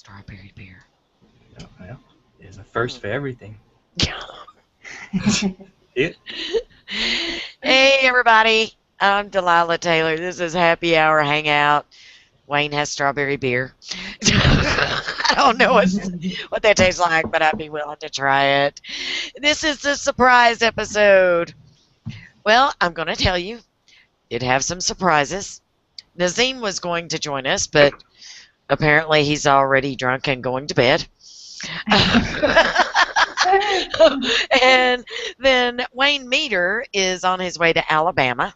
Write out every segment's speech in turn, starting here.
strawberry beer. Well, there's a first for everything. Hey, everybody. I'm Delilah Taylor. This is Happy Hour Hangout. Wayne has strawberry beer. I don't know what that tastes like, but I'd be willing to try it. This is the surprise episode. Well, I'm going to tell you, did have some surprises. Nazim was going to join us, but apparently he's already drunk and going to bed. And then Wayne Meter is on his way to Alabama.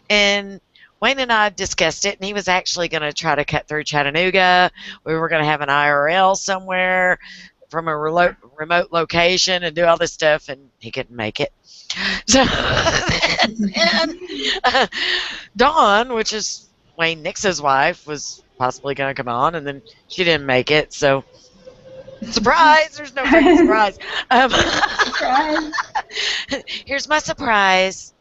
And Wayne and I discussed it, and he was actually going to try to cut through Chattanooga. We were going to have an IRL somewhere from a remote location and do all this stuff, and he couldn't make it. So, and Dawn, which is Wayne Nix's wife, was possibly going to come on, and then she didn't make it. So, surprise! There's no freaking surprise. Surprise. Here's my surprise.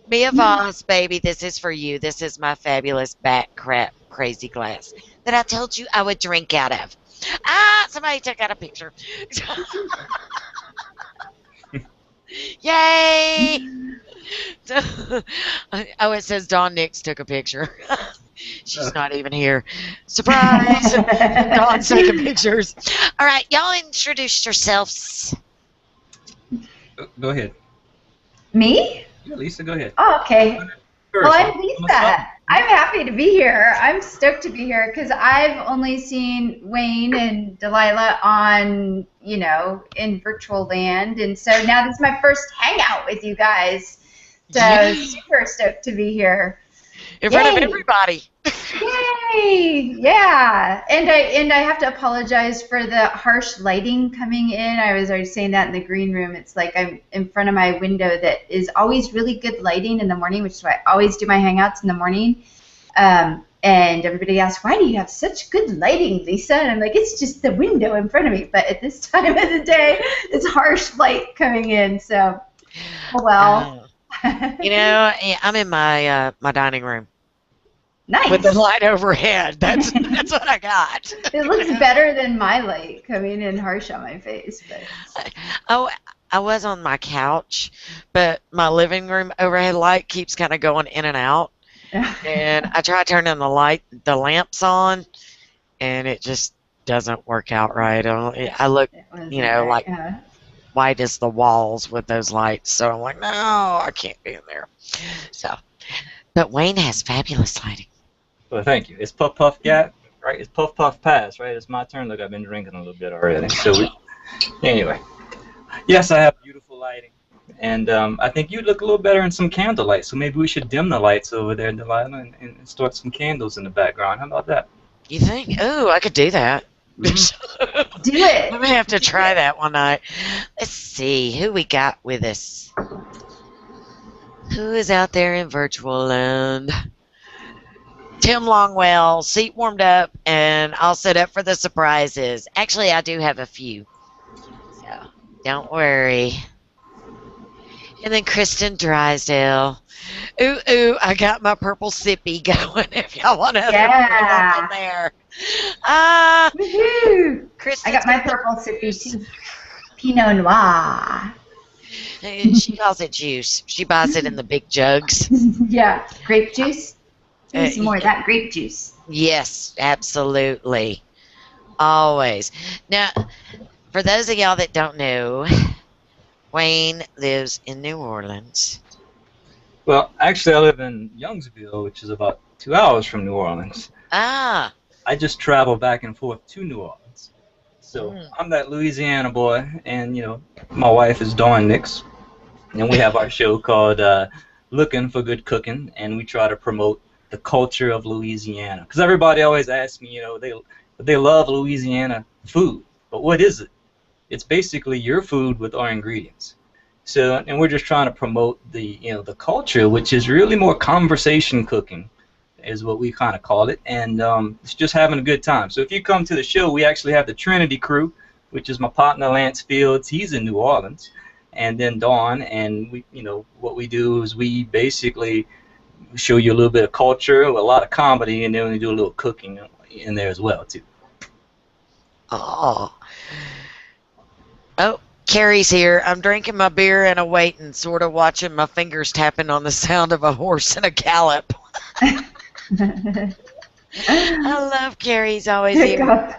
Mia Voss, baby, this is for you. This is my fabulous bat crap crazy glass that I told you I would drink out of. Somebody took out a picture. Yay! Oh, it says Dawn Nix took a picture. She's not even here. Surprise! Dawn's taking pictures. All right, y'all introduce yourselves. Go ahead. Me? Yeah, Lisa, go ahead. Oh, okay. First, Well, I'm Lisa. I'm happy to be here. I'm stoked to be here because I've only seen Wayne and Delilah on, in virtual land. And so now this is my first hangout with you guys. So super stoked to be here. In front of everybody. Yay! Yeah. And I have to apologize for the harsh lighting coming in. I was already saying that in the green room. It's like I'm in front of my window that is always really good lighting in the morning, which is why I always do my hangouts in the morning. And everybody asks, why do you have such good lighting, Lisa? And I'm like, it's just the window in front of me. But at this time of the day, it's harsh light coming in. So, oh well. I'm in my my dining room. Nice. With the light overhead. That's what I got. It looks better than my light coming in harsh on my face. But. Oh, I was on my couch, but my living room overhead light keeps kind of going in and out. And I try turning the lamps on, and it just doesn't work out right. I look, like white as the walls with those lights. So I'm like, no, I can't be in there. So, but Wayne has fabulous lighting. Well, thank you. It's Puff Puff Gap, right? It's Puff Puff Pass, right? It's my turn. Look, I've been drinking a little bit already. So, anyway. Yes, I have beautiful lighting. And I think you look a little better in some candlelight. So maybe we should dim the lights over there, Delilah, and start some candles in the background. How about that? You think? Oh, I could do that. Do it. I'm going to have to try that one night. Let's see who we got with us. Who is out there in virtual land? Tim Longwell, seat warmed up, and I'll set up for the surprises. Actually, I do have a few, so don't worry. And then Kristen Drysdale. Ooh, I got my purple sippy going if y'all want to have it in there. Kristen, I got my purple sippy too. Pinot Noir. She calls it juice. She buys it in the big jugs. Yeah, grape juice. Some more of that grape juice. Yes, absolutely. Always. Now, for those of y'all that don't know, Wayne lives in New Orleans. Well, actually, I live in Youngsville, which is about 2 hours from New Orleans. Ah. I just travel back and forth to New Orleans. So I'm that Louisiana boy, and, my wife is Dawn Nix. And we have our show called Looking for Good Cooking, and we try to promote the culture of Louisiana. Because everybody always asks me, they love Louisiana food, but what is it? It's basically your food with our ingredients. So, and we're just trying to promote the culture, which is really more conversation cooking, is what we kind of call it, and it's just having a good time. So if you come to the show, we actually have the Trinity crew, which is my partner Lance Fields. He's in New Orleans, and then Dawn, and we, what we do is we basically show you a little bit of culture, a lot of comedy, and then we do a little cooking in there as well too. Oh. Oh, Carrie's here. I'm drinking my beer and waiting, sort of watching my fingers tapping on the sound of a horse in a gallop. I love Carrie's always here.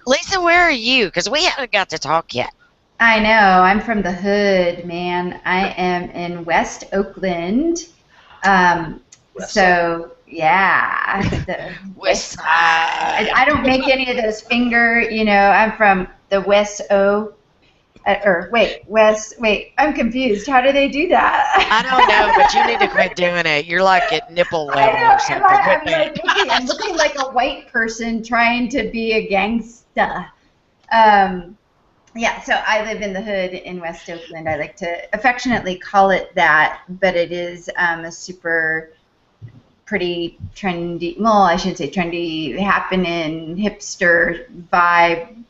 Lisa, where are you? Because we haven't got to talk yet. I know. I'm from the hood, man. I am in West Oakland. So, yeah. The West Side. I don't make any of those finger, I'm from the West O. I'm confused. How do they do that? I don't know, but you need to quit doing it. You're like at nipple level or something. I'm looking like a white person trying to be a gangsta. Yeah, so I live in the hood in West Oakland. I like to affectionately call it that, but it is a super pretty trendy, well, I shouldn't say trendy, happening, hipster vibe,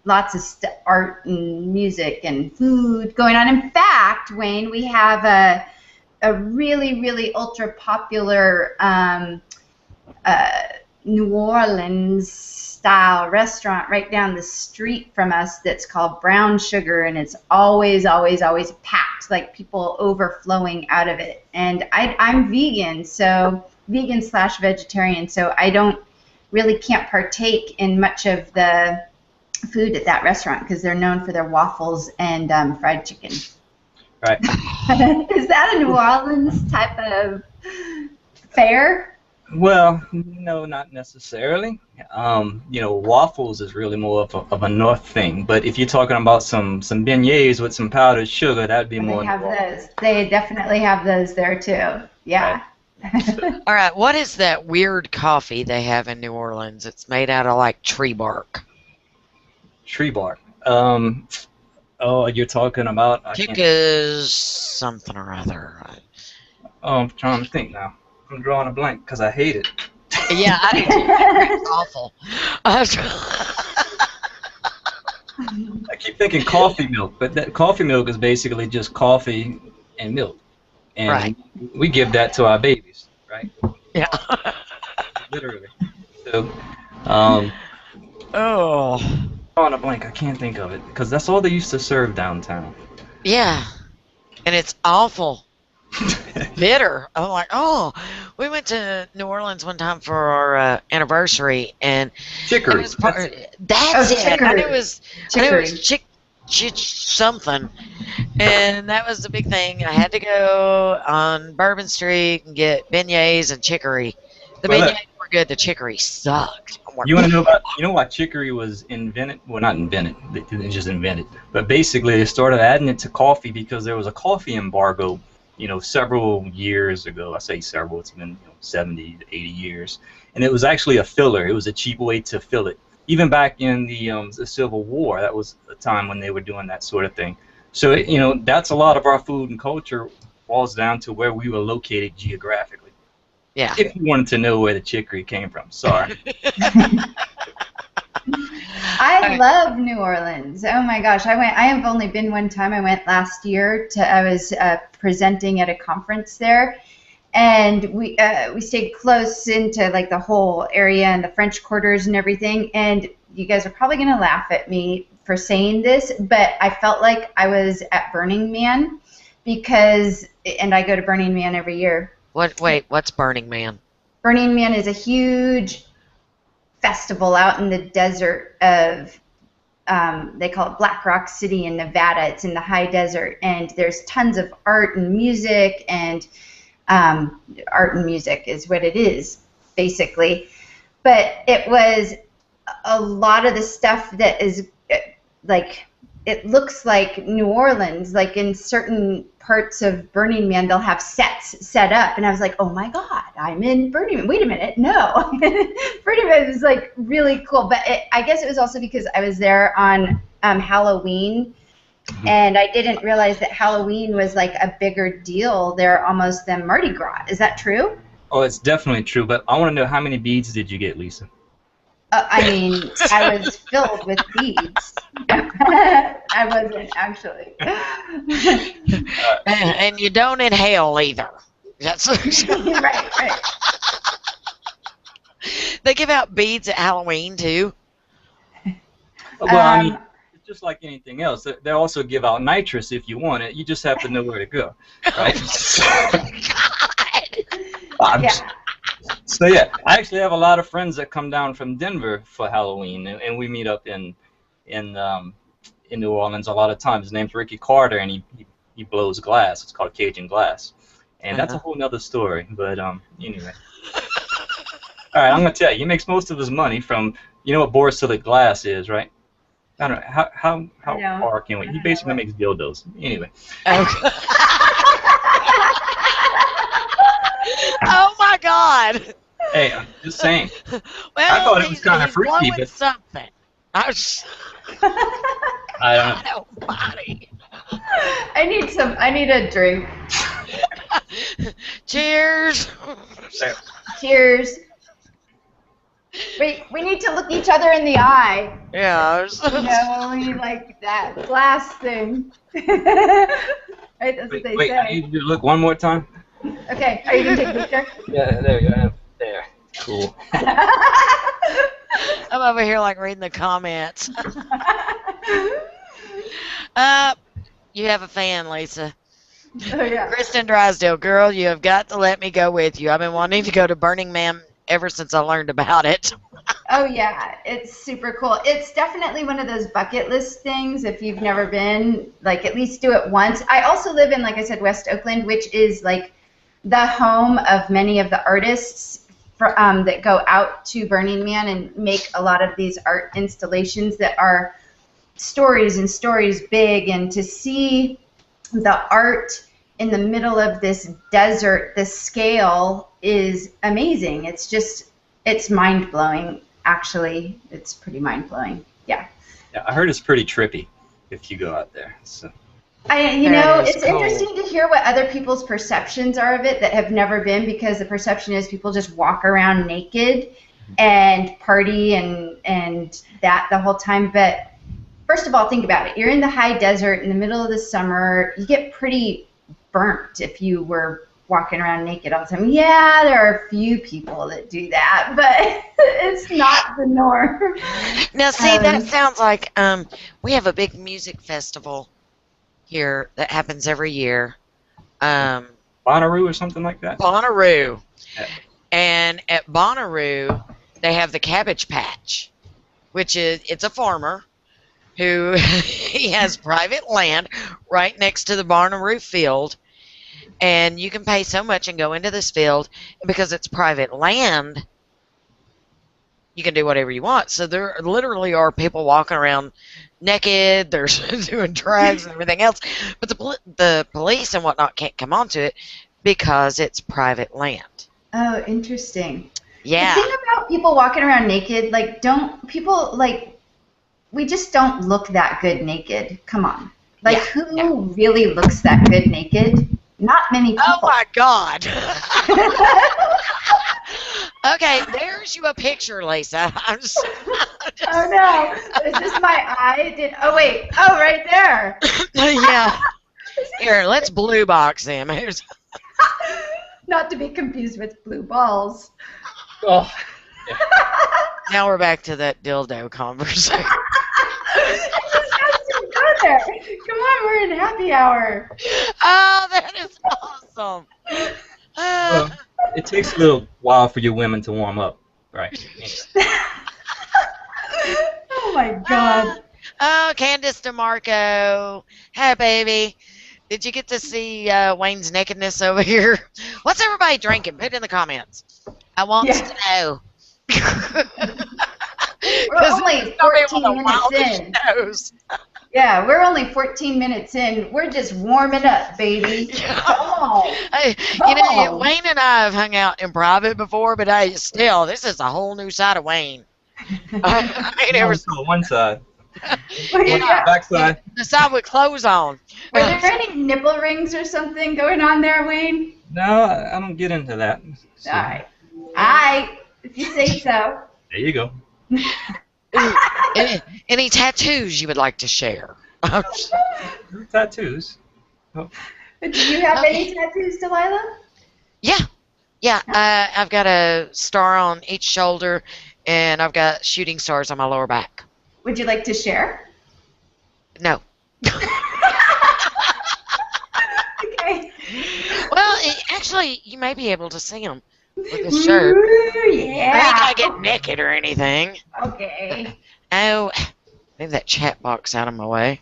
lots of art and music and food going on. In fact, Wayne, we have a really, really ultra popular New Orleans style restaurant right down the street from us that's called Brown Sugar, and it's always packed, like people overflowing out of it. And I'm vegan, so vegan/vegetarian, so I don't really can't partake in much of the food at that restaurant because they're known for their waffles and fried chicken. Right. Is that a New Orleans type of fare? Well, no, not necessarily. Waffles is really more of a north thing. But if you're talking about some beignets with some powdered sugar, that'd be more. They have those. They definitely have those there too. Yeah. Right. All right. What is that weird coffee they have in New Orleans? It's made out of like tree bark. Tree bark. Oh, you're talking about. Chica's something or other. Oh, I'm trying to think now. I'm drawing a blank because I hate it. Yeah, I do too. It's awful. I keep thinking coffee milk, but that coffee milk is basically just coffee and milk, and right. We give that to our babies, right? Yeah. Literally. So, oh. Drawing a blank. I can't think of it because that's all they used to serve downtown. Yeah, and it's awful. Bitter. I'm like, oh, we went to New Orleans one time for our anniversary, and chicory. That's it. Chicory. I knew it was chick something, and that was the big thing. I had to go on Bourbon Street and get beignets and chicory. The beignets were good. The chicory sucked. You want to know about? You know why chicory was invented? Well, not invented. They just invented. But basically, they started adding it to coffee because there was a coffee embargo. Several years ago, I say several, it's been 70 to 80 years, and it was actually a filler. It was a cheap way to fill it. Even back in the Civil War, that was a time when they were doing that sort of thing. So, that's a lot of our food and culture falls down to where we were located geographically. Yeah. If you wanted to know where the chicory came from, sorry. I love New Orleans. Oh my gosh, I have only been one time. I went last year. I was presenting at a conference there, and we stayed close into like the whole area and the French Quarters and everything. And you guys are probably gonna laugh at me for saying this, but I felt like I was at Burning Man and I go to Burning Man every year. Wait, what's Burning Man? Burning Man is a huge festival out in the desert of, they call it Black Rock City in Nevada. It's in the high desert, and there's tons of art and music, and art and music is what it is, basically. But it was a lot of the stuff that is like, it looks like New Orleans, like in certain parts of Burning Man, they'll have sets set up, and I was like, oh my God, I'm in Burning Man. Wait a minute, no. Burning Man is like really cool, but I guess it was also because I was there on Halloween, and I didn't realize that Halloween was like a bigger deal there almost than Mardi Gras. Is that true? Oh, it's definitely true, but I want to know how many beads did you get, Lisa? I mean, I was filled with beads. I wasn't, actually. And you don't inhale either. That's right. They give out beads at Halloween, too. Well, I mean, it's just like anything else. They also give out nitrous if you want it. You just have to know where to go, right? God. So yeah, I actually have a lot of friends that come down from Denver for Halloween, and we meet up in New Orleans a lot of times. His name's Ricky Carter, and he blows glass. It's called Cajun glass, and that's a whole nother story. But anyway. All right, I'm gonna tell you. He makes most of his money from, you know what borosilicate glass is, right? I don't know how far can we? He basically makes dildos. Anyway. Okay. Oh my God. Hey, I'm just saying. Well, I thought it was kind of freaky, but something. I don't know. Nobody. I need a drink. Cheers. Cheers. We need to look each other in the eye. Yeah. We like that glass thing. Right, that's what they Wait, say. I need you to look one more time. Okay, are you gonna take a picture? Yeah, there you go. There. Cool. I'm over here like reading the comments. You have a fan, Lisa. Oh yeah. Kristen Drysdale, girl, you have got to let me go with you. I've been wanting to go to Burning Man ever since I learned about it. Oh yeah, it's super cool. It's definitely one of those bucket list things. If you've never been, like, at least do it once. I also live in, like I said, West Oakland, which is like the home of many of the artists that go out to Burning Man and make a lot of these art installations that are stories and stories big. And to see the art in the middle of this desert, the scale is amazing. It's mind-blowing, actually. It's pretty mind-blowing. Yeah. Yeah, I heard it's pretty trippy if you go out there. So. It's interesting to hear what other people's perceptions are of it that have never been, because the perception is people just walk around naked and party and that the whole time. But first of all, think about it. You're in the high desert in the middle of the summer. You get pretty burnt if you were walking around naked all the time. Yeah, there are a few people that do that, but it's not the norm. Now, see, that sounds like we have a big music festival here that happens every year. Bonnaroo or something like that? Bonnaroo. Yeah. And at Bonnaroo, they have the Cabbage Patch, which it's a farmer who he has private land right next to the Bonnaroo field. And you can pay so much and go into this field. And because it's private land, you can do whatever you want. So there literally are people walking around naked. They're doing drugs and everything else. But the police and whatnot can't come onto it because it's private land. Oh, interesting. Yeah. The thing about people walking around naked, we just don't look that good naked. Come on. Who really looks that good naked? Not many people. Oh, my God. Okay, there's you a picture, Lisa. Oh, no. Is this my eye? Oh, wait. Oh, right there. Yeah. Here, let's blue box him. Here's. Not to be confused with blue balls. Oh. Yeah. Now we're back to that dildo conversation. Go there. Come on, we're in happy hour. Oh, that is awesome. Well, it takes a little while for you women to warm up, right? Oh my God. Oh, Candace DeMarco. Hey, baby. Did you get to see Wayne's nakedness over here? What's everybody drinking? Put it in the comments. I want to know. We're only 14 minutes in. Yeah, we're only 14 minutes in. We're just warming up, baby. Come on. Hey, Wayne and I have hung out in private before, but still, this is a whole new side of Wayne. I ain't ever saw one side. Yeah. Backside. The side with clothes on. Are there any nipple rings or something going on there, Wayne? No, I don't get into that. So. All right. If you say so. There you go. Any tattoos you would like to share? Tattoos. Oh. Do you have any tattoos, Delilah? Yeah. I've got a star on each shoulder, and I've got shooting stars on my lower back. Would you like to share? No. Okay. Well, actually, you may be able to see them with this shirt. Ooh, yeah. I ain't gonna get naked or anything. Okay. Oh, move that chat box out of my way.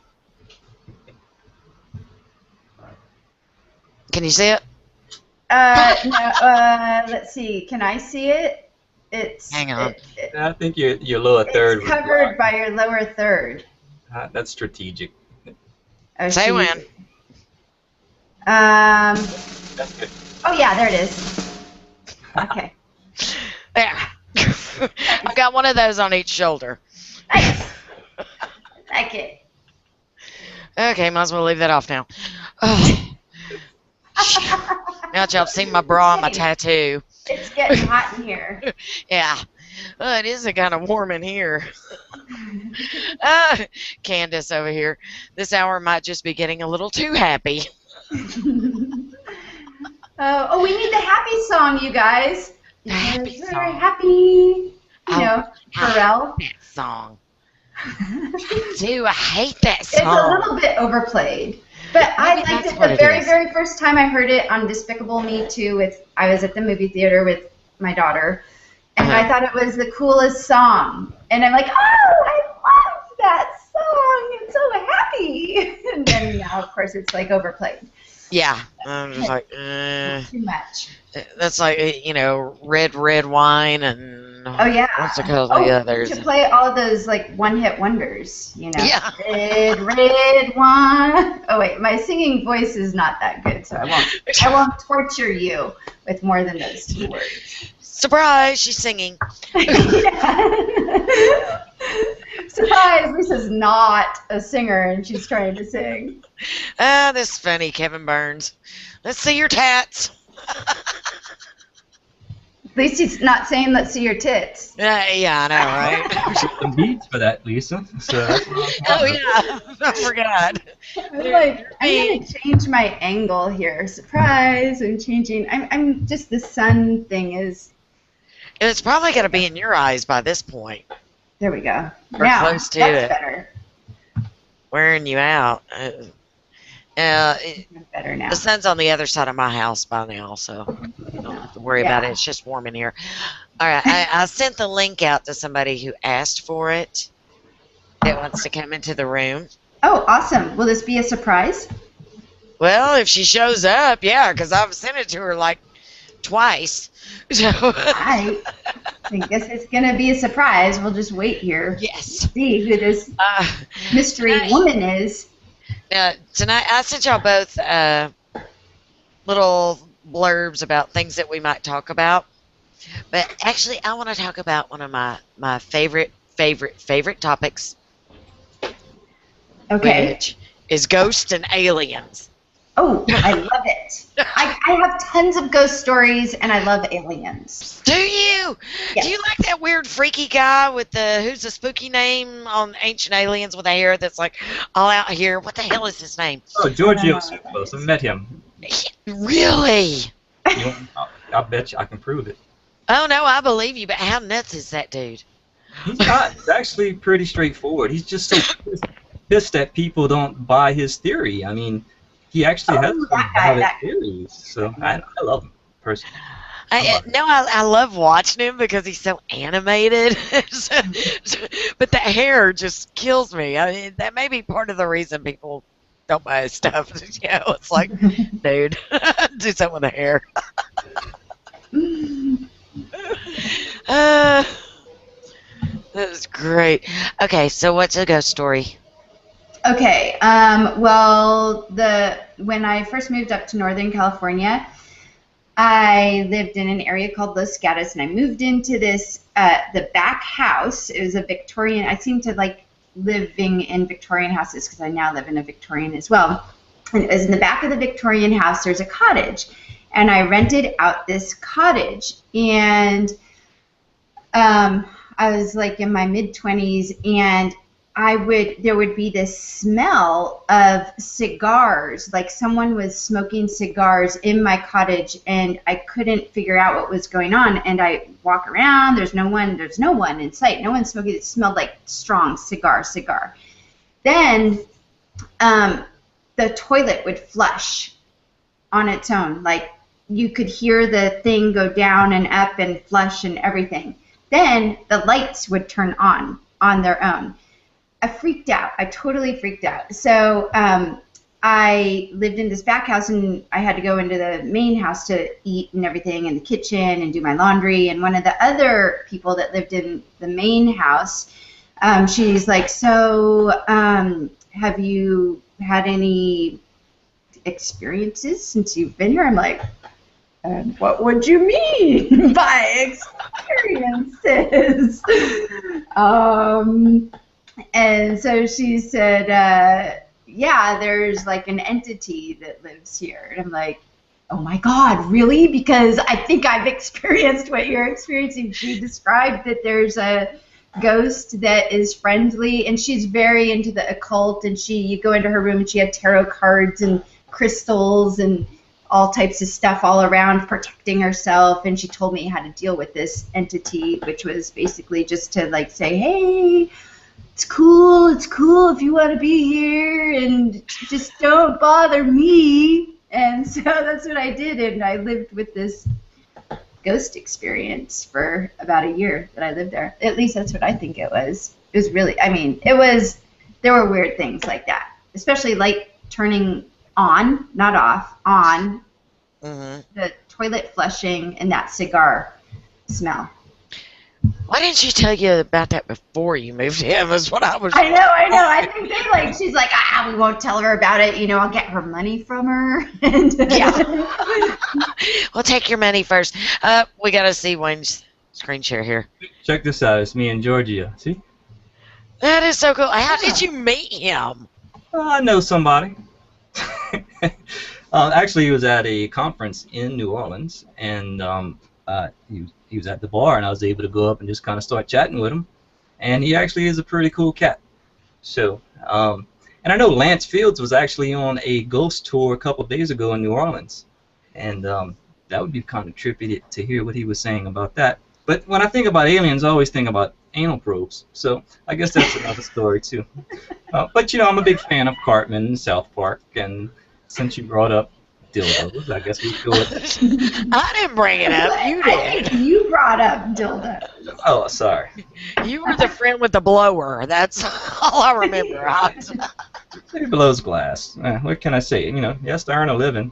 Can you see it? No. Let's see. Can I see it? Hang on. I think your lower third. It's covered by your lower third. That's strategic. Oh, Say when. That's good. Oh yeah, there it is. Okay. There. I've got one of those on each shoulder. Nice. Like it. Okay, might as well leave that off now. Oh. Now that y'all have seen my bra and my tattoo. It's getting hot in here. Yeah. It is kind of warm in here. Candace over here. This hour might just be getting a little too happy. Oh, we need the happy song, you guys. The happy We're song. happy. You know, Pharrell. That song. Dude, I hate that It's a song. little bit overplayed. But I Maybe liked that's it what the it very, is. very first time I heard it on Despicable Me 2. I was at the movie theater with my daughter, and I thought it was the coolest song. And I'm like, oh, I love that song. I'm so happy. And then now, of course, it's like overplayed. Yeah. I'm just like, Too much. that's like, red, red wine and Oh, yeah. what's it called? Oh, The you others. should play all those like one-hit wonders, Yeah. Red, red wine. Oh wait, my singing voice is not that good, so I won't torture you with more than those 2 words. Surprise, she's singing. Surprise! Lisa's not a singer, and she's trying to sing. This is funny, Kevin Burns. Let's see your tats. At least he's not saying, let's see your tits. Yeah, I know, right? Some beats for that, Lisa. So that's what Oh, yeah. I forgot. I'm like, I'm going to change my angle here. Surprise! I'm changing. I'm just, the sun thing is, It's probably going to be in your eyes by this point. there we go. We're Now, close to that's it. better. Wearing you out. Better now. The sun's on the other side of my house by now, so you don't have to worry about it. It's just warm in here. All right, I sent the link out to somebody who asked for it that wants to come into the room. Oh, awesome. Will this be a surprise? Well, if she shows up, yeah, because I've sent it to her like twice. So I guess it's going to be a surprise. We'll just wait here. yes. See who this mystery tonight- woman is. Tonight I sent y'all both little blurbs about things that we might talk about. But actually, I want to talk about one of my favorite topics, Okay. which is ghosts and aliens. Oh, I love it. I have tons of ghost stories, and I love aliens. Do you? Yes. Do you like that weird freaky guy with who's the spooky name on Ancient Aliens with the hair that's like all out here? What the hell is his name? Oh, Giorgio Supos. I met him. Really? I bet you I can prove it. Oh no, I believe you, but how nuts is that dude? He's not. It's actually pretty straightforward. He's just so pissed that people don't buy his theory. I mean, he actually has some valid theories. So I love him personally. I love watching him because he's so animated. But the hair just kills me. I mean, that may be part of the reason people don't buy his stuff. It's like, dude, do something with the hair. That was great. Okay, so what's a ghost story? Okay. Well, when I first moved up to Northern California, I lived in an area called Los Gatos, and I moved into this the back house. It was a Victorian. I seem to like living in Victorian houses because I now live in a Victorian as well. And it was in the back of the Victorian house. There's a cottage, and I rented out this cottage, and I was like in my mid-20s, and there would be this smell of cigars, like someone was smoking cigars in my cottage, and I couldn't figure out what was going on. And I walk around, there's no one in sight, no one's smoking. It smelled like strong cigar. Then the toilet would flush on its own, like you could hear the thing go down and up and flush and everything. Then the lights would turn on their own. I freaked out. I totally freaked out. So I lived in this back house, and I had to go into the main house to eat and everything, in the kitchen and do my laundry. And one of the other people that lived in the main house, she's like, so have you had any experiences since you've been here? I'm like, what would you mean by experiences? And so she said, yeah, there's like an entity that lives here. And I'm like, oh my God, really? Because I think I've experienced what you're experiencing. She described that there's a ghost that is friendly, and she's very into the occult, and you go into her room and she had tarot cards and crystals and all types of stuff all around, protecting herself. And she told me how to deal with this entity, which was basically just to like say, hey, it's cool if you want to be here, and just don't bother me. And so that's what I did, and I lived with this ghost experience for about a year that I lived there. At least that's what I think it was. It was really, I mean, there were weird things like that, especially light turning on, not off, on, the toilet flushing, and that cigar smell. Why didn't she tell you about that before you moved in? Was what I was. I know. I think she's like, we won't tell her about it. You know, I'll get her money from her. And yeah. We'll take your money first. We got to see Wayne's screen share here. Check this out. It's me and Georgia. See? That is so cool. How did you meet him? I know somebody. Actually, he was at a conference in New Orleans, and he was at the bar, and I was able to go up and just kind of start chatting with him. And he actually is a pretty cool cat. So, and I know Lance Fields was actually on a ghost tour a couple of days ago in New Orleans, and that would be kind of trippy to hear what he was saying about that. But when I think about aliens, I always think about anal probes. So I guess that's another story too. But you know, I'm a big fan of Cartman and South Park, and since you brought up dildos, I guess we could go with. I didn't bring it up. You did. I think you brought up dildos. Oh, sorry. You were the friend with the blower. That's all I remember. He blows glass. What can I say? You know, he has to earn a living.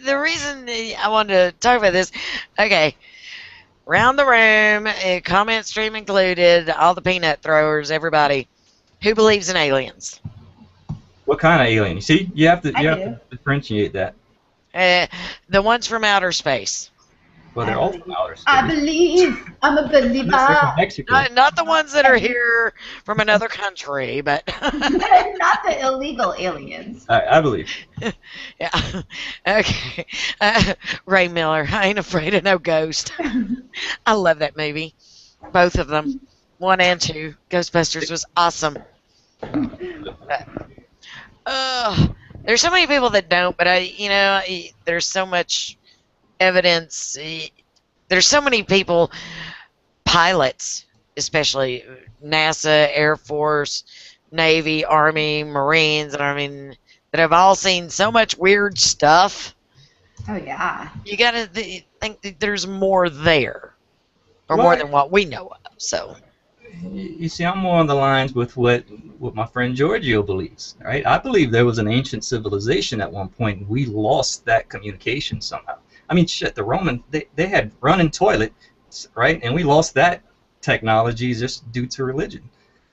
The reason I wanted to talk about this, okay, round the room, comment stream included, all the peanut throwers, everybody, who believes in aliens? What kind of alien? You see, you have to differentiate that. The ones from outer space. Well, they're all from outer space. I believe. I'm a believer. Not the ones that are here from another country, but not the illegal aliens. I believe. Yeah. Okay. Ray Miller, I Ain't Afraid of No Ghost. I love that movie. Both of them. 1 and 2. Ghostbusters was awesome. There's so many people that don't, but there's so much evidence. There's so many people, pilots, especially NASA, Air Force, Navy, Army, Marines, and I mean, that have all seen so much weird stuff. Oh yeah. You gotta think that there's more there, or more than what we know of. So. You see, I'm more on the lines with what my friend Giorgio believes, right? I believe there was an ancient civilization at one point, and we lost that communication somehow. I mean, shit, the Romans, they had running toilets, right? And we lost that technology just due to religion.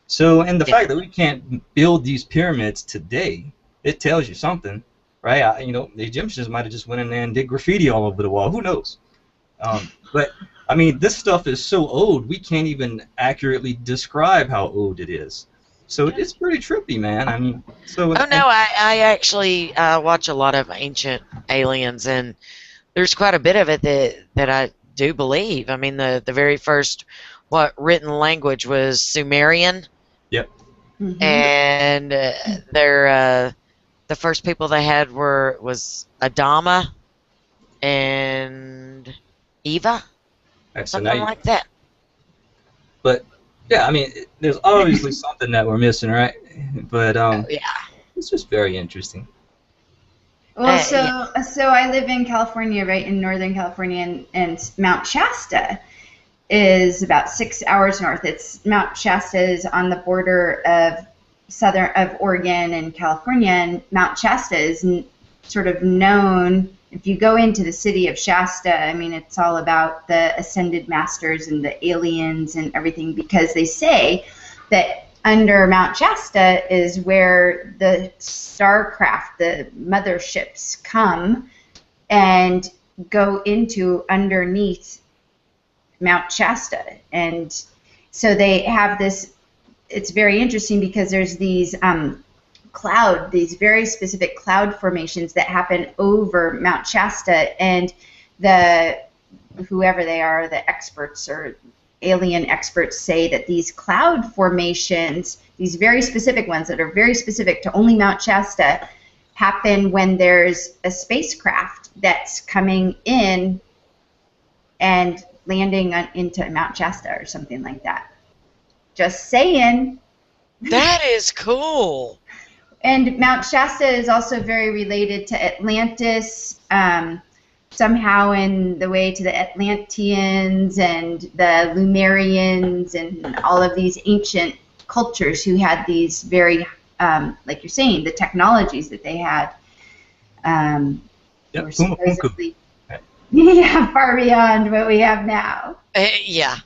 So, and the fact that we can't build these pyramids today, it tells you something, right? The Egyptians might have just went in there and did graffiti all over the wall. Who knows? But I mean, this stuff is so old, we can't even accurately describe how old it is. So it's pretty trippy, man. I mean, so. Oh no, I actually watch a lot of Ancient Aliens, and there's quite a bit of it that I do believe. I mean, the very first what written language was Sumerian, Yep. Mhm. and the first people they had was Adama and Eva, Right, so now something you, like that. but yeah, I mean, there's obviously something that we're missing, right? But Oh, yeah. it's just very interesting. Well, Yeah. so I live in California, right in Northern California, and Mount Shasta is about 6 hours north. It's Mount Shasta is on the border of Oregon and California, and Mount Shasta is sort of known. If you go into the city of Shasta, I mean, it's all about the ascended masters and the aliens and everything, because they say that under Mount Shasta is where the starcraft, the motherships, come and go into underneath Mount Shasta. And so they have this, it's very interesting because there's these these very specific cloud formations that happen over Mount Shasta, and whoever they are, the experts or alien experts, say that these cloud formations, these very specific ones that are very specific to only Mount Shasta, happen when there's a spacecraft that's coming in and landing into Mount Shasta or something like that. Just saying. That is cool. And Mount Shasta is also very related to Atlantis, somehow in the way to the Atlanteans and the Lemurians and all of these ancient cultures who had these very, like you're saying, the technologies that they had were supposedly far beyond what we have now. Yeah.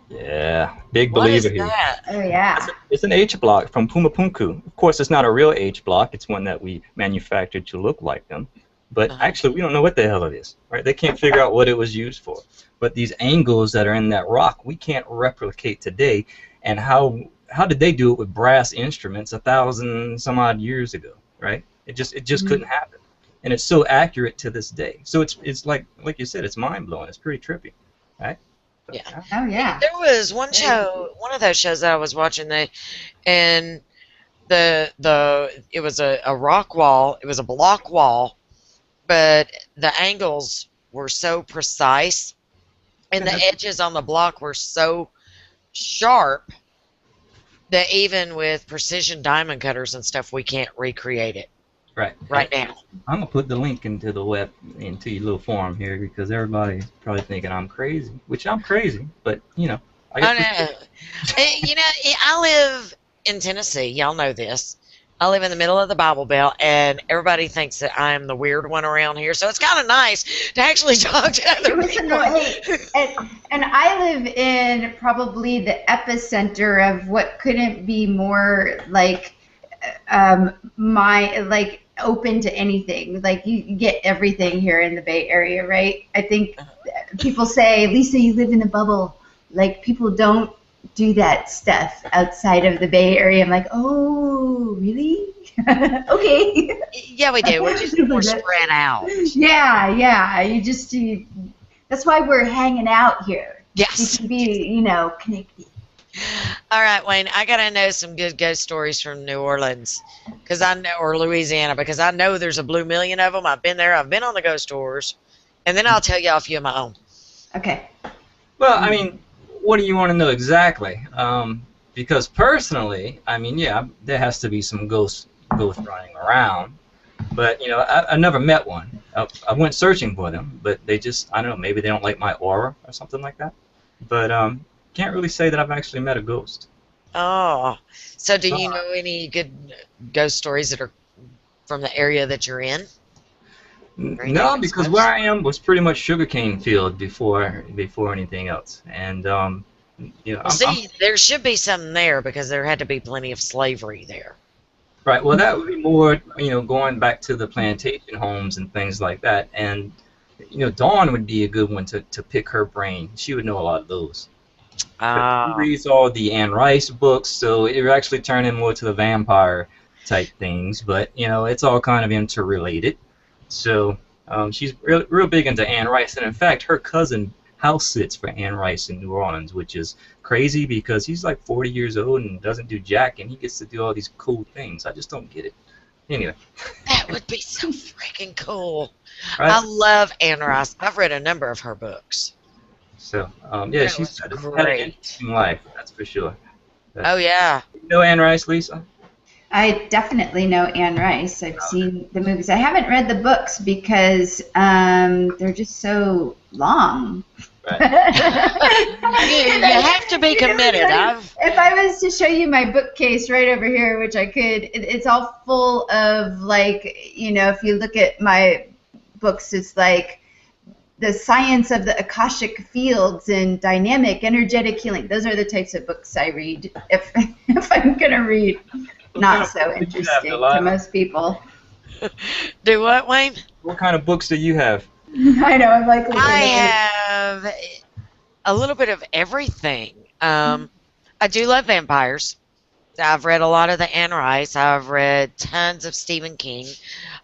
Yeah, big What is believer here. that? Oh, yeah. It's an H block from Pumapunku. Of course, it's not a real H block. It's one that we manufactured to look like them. But actually, we don't know what the hell it is. Right? They can't figure out what it was used for. But these angles that are in that rock, we can't replicate today. And how did they do it with brass instruments 1,000 some odd years ago? Right? It just couldn't happen. And it's so accurate to this day. So it's like you said, it's mind blowing. It's pretty trippy, right? Yeah. Oh, yeah. There was one show, one of those shows that I was watching, and it was a rock wall, it was a block wall, but the angles were so precise, and the edges on the block were so sharp that even with precision diamond cutters and stuff, we can't recreate it right now. I'm gonna put the link into your little forum here, because everybody's probably thinking I'm crazy, which I'm crazy, but you know. I live in Tennessee. Y'all know this. I live in the middle of the Bible Belt, and everybody thinks that I am the weird one around here. So it's kind of nice to actually talk to other people. And I live in probably the epicenter of what couldn't be more like open to anything. Like you get everything here in the Bay Area, right? I think people say, Lisa, you live in a bubble. Like people don't do that stuff outside of the Bay Area. I'm like, oh, really? Okay. Yeah, we do. We're just more spread out. Yeah. That's why we're hanging out here. Yes. We can be, connected. All right, Wayne, I got to know some good ghost stories from New Orleans, or Louisiana, because I know there's a blue million of them. I've been there. I've been on the ghost tours. And then I'll tell you a few of my own. Okay. Well, I mean, what do you want to know exactly? Because personally, I mean, yeah, there has to be some ghosts running around. But, I never met one. I went searching for them, but they just, I don't know, maybe they don't like my aura or something like that. But can't really say that I've actually met a ghost. Oh, so do you know any good ghost stories that are from the area that you're in? No, because where I am was pretty much sugarcane field before anything else, and there should be something there because there had to be plenty of slavery there. Right. Well, that would be more, going back to the plantation homes and things like that, and Dawn would be a good one to pick her brain. She would know a lot of those. She reads all the Anne Rice books, so it would actually turn in more to the vampire type things, but it's all kind of interrelated. So she's real big into Anne Rice, and in fact, her cousin house sits for Anne Rice in New Orleans, which is crazy because he's like 40 years old and doesn't do jack, and he gets to do all these cool things. I just don't get it. Anyway. That would be so freaking cool. Right? I love Anne Rice. I've read a number of her books. So, yeah, That she's was had an great. interesting life, that's for sure. Oh, yeah. You know Anne Rice, Lisa? I definitely know Anne Rice. I've seen the movies. I haven't read the books because they're just so long. Right. You have to be committed. If I was to show you my bookcase right over here, which I could, it's all full of, like, you know, if you look at my books, it's like the science of the Akashic fields and dynamic, energetic healing. Those are the types of books I read if I'm going to read. Not so interesting to most people. Do what, Wayne? What kind of books do you have? I know, I'm like... I have a little bit of everything. I do love vampires. I've read a lot of the Anne Rice. I've read tons of Stephen King.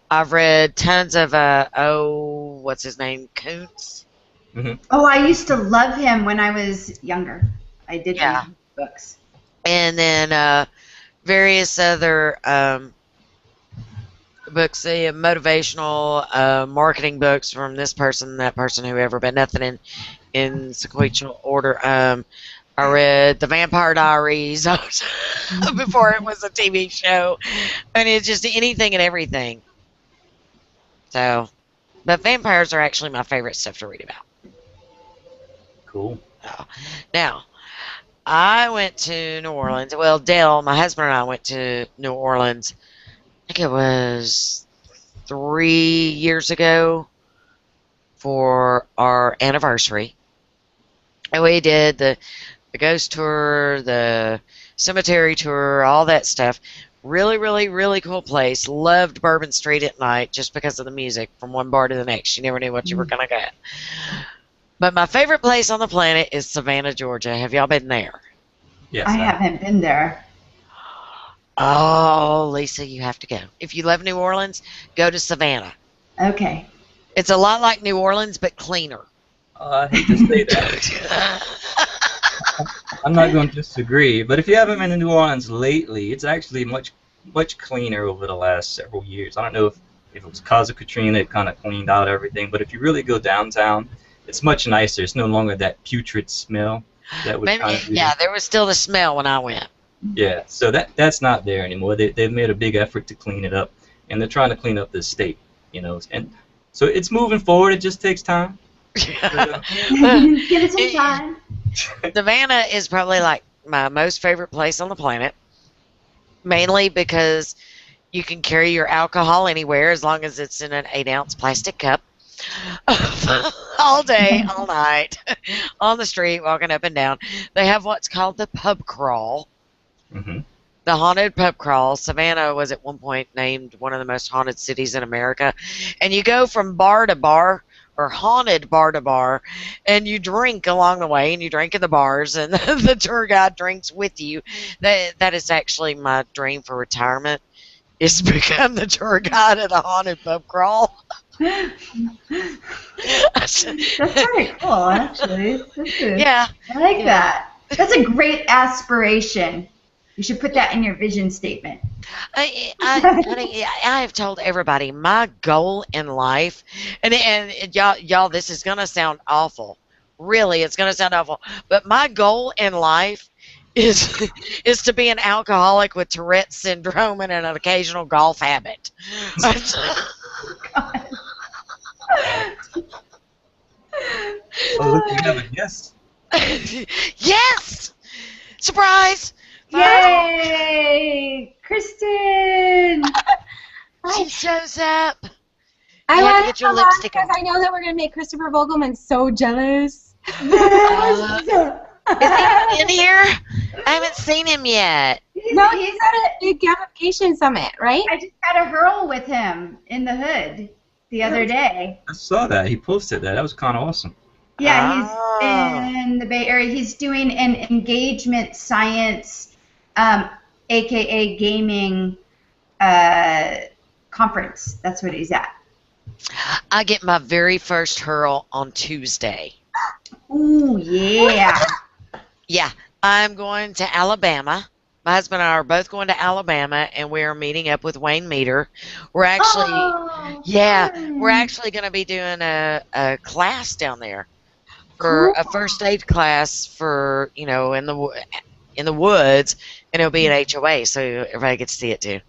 I've read tons of, what's his name? Kuntz. Mm-hmm. Oh, I used to love him when I was younger. I did read his books. And then various other books, motivational marketing books from this person, that person, whoever, but nothing in sequential order. I read The Vampire Diaries before it was a TV show, and it's just anything and everything. So, but vampires are actually my favorite stuff to read about. Cool. Now, I went to New Orleans. Well, Dale, my husband, and I went to New Orleans. I think it was 3 years ago for our anniversary. And we did the ghost tour, the cemetery tour, all that stuff. Really, really, really cool place. Loved Bourbon Street at night just because of the music from one bar to the next. You never knew what you were going to get. But my favorite place on the planet is Savannah, Georgia. Have y'all been there? Yes. I haven't been there. Oh, Lisa, you have to go. If you love New Orleans, go to Savannah. Okay. It's a lot like New Orleans, but cleaner. I hate to say that. I'm not going to disagree, but if you haven't been to New Orleans lately, it's actually much cleaner over the last several years. I don't know if it was because of Katrina, it kind of cleaned out everything, but if you really go downtown, it's much nicer. It's no longer that putrid smell that would kind of there was still the smell when I went. Yeah, so that's not there anymore. They've made a big effort to clean it up, and they're trying to clean up the state, you know, and so it's moving forward. It just takes time. Give it some time. Savannah is probably like my most favorite place on the planet, mainly because you can carry your alcohol anywhere as long as it's in an 8-ounce plastic cup. All day, all night, on the street, walking up and down. They have what's called the pub crawl. Mm-hmm. The haunted pub crawl. Savannah was at one point named one of the most haunted cities in America. And you go from bar to bar, or haunted bar to bar, and you drink along the way, and you drink in the bars, and the tour guide drinks with you. That is actually my dream for retirement, is to become the tour guide at a haunted pub crawl. That's very cool, actually. Yeah. I like that. That's a great aspiration. You should put that in your vision statement. I have told everybody my goal in life, and y'all, this is gonna sound awful. Really, it's gonna sound awful. But my goal in life is to be an alcoholic with Tourette's syndrome and an occasional golf habit. God. Oh, look, we have a guest. Yes! Surprise! Yay! Kristen! She shows up. I You have to want get to your come on lipstick because on. I know that we're going to make Christopher Vogelman so jealous. Is he in here? I haven't seen him yet. No, he's at a big gamification summit, right? I just had a hurl with him in the hood the other day. I saw that. He posted that. That was kind of awesome. Yeah, Oh. he's in the Bay Area. He's doing an engagement science, aka gaming conference. That's what he's at. I get my very first hurl on Tuesday. Ooh, yeah. Yeah, I'm going to Alabama. My husband and I are both going to Alabama, and we are meeting up with Wayne Meter. We're actually, Oh, yeah, we're fun. actually going to be doing a class down there for Cool. a first aid class for in the woods, and it'll be an HOA, so everybody gets to see it too.